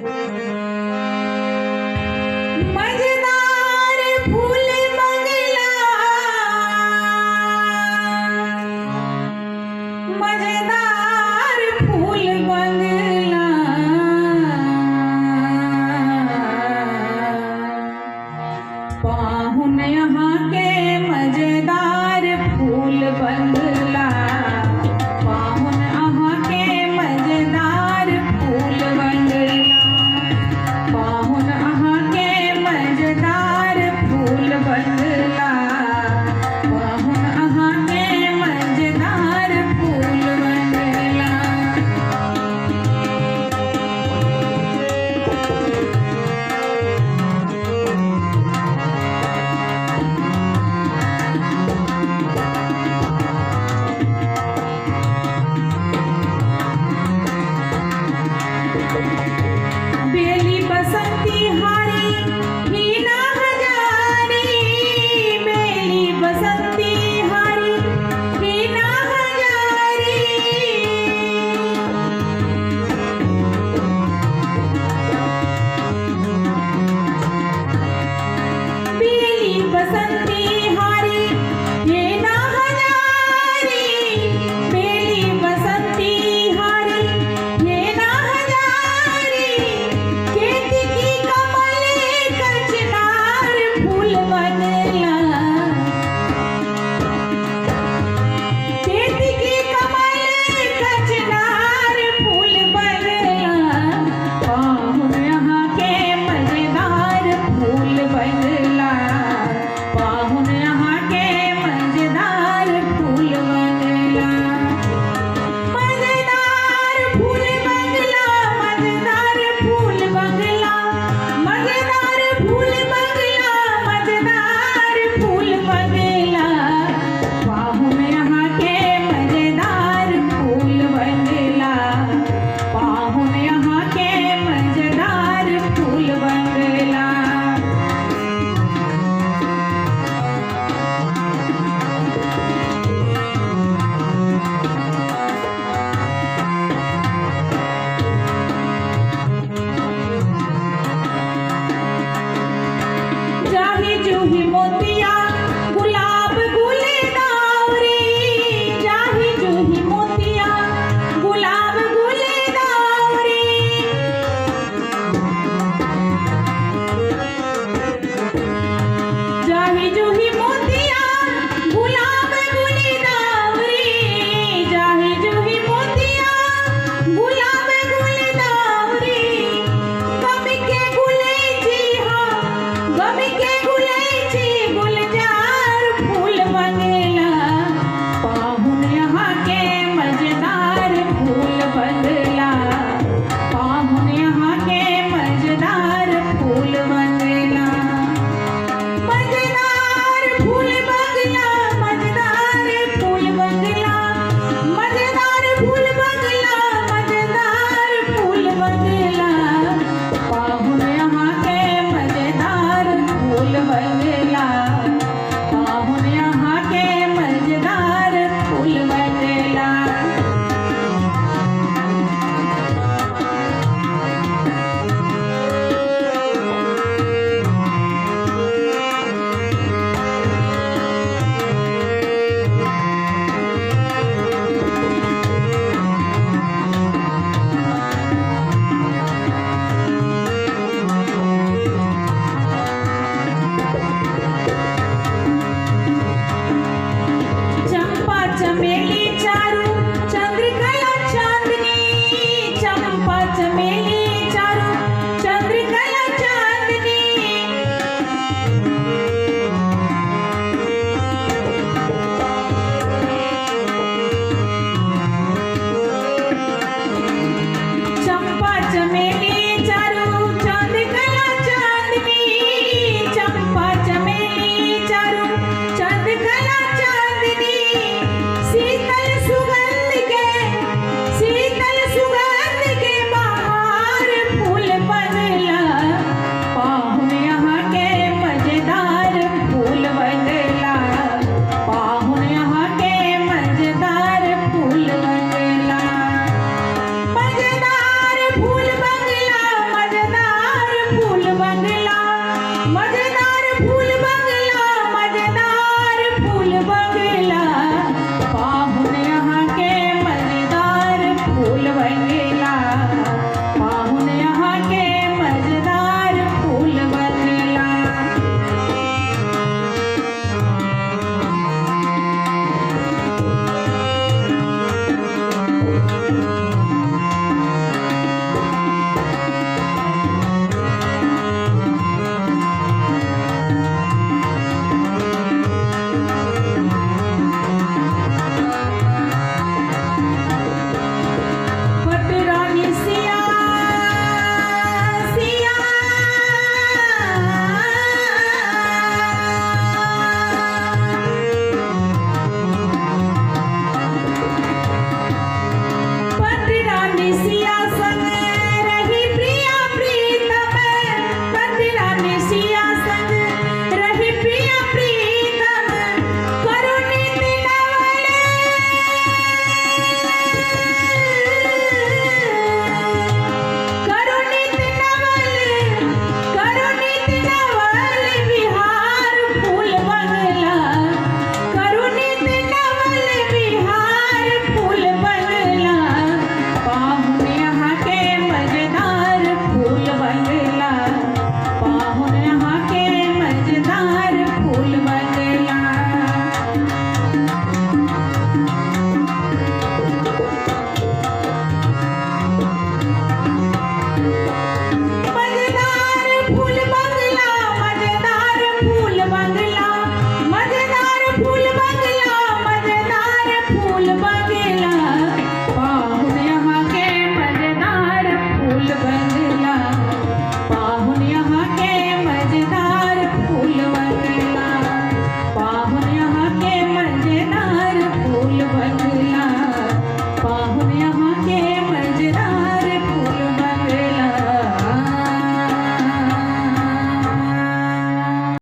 मजेदार फूल बंगला, मजेदार फूल बंगला, पाहुन यहाँ के मजेदार फूल बंगला, पाहुन यहाँ के मजेदार फूल बंगला, पाहुन यहाँ के मजेदार फूल बंगला, पाहुन यहाँ के मजेदार फूल बंगला। बेली बसंती हारी हीना हजारी, बेली बसंती हारी हीना हजारी, बेली बसंती हारी हीना हजारी, बेली बसंती हारी हीना हजारी, केतकी कमल कचनार फूल बंगला, केतकी कमल कचनार फूल बंगला, पाहुन यहाँ के मजेदार फूल बंगला, पाहुन यहाँ के मजेदार फूल बंगला। मजेदार फूल बंगला, मजेदार फूल बंगला, मजेदार फूल बंगला, मजेदार फूल बंगला, पाहुन यहाँ के मजेदार फूल बंगला, पाहुन यहाँ के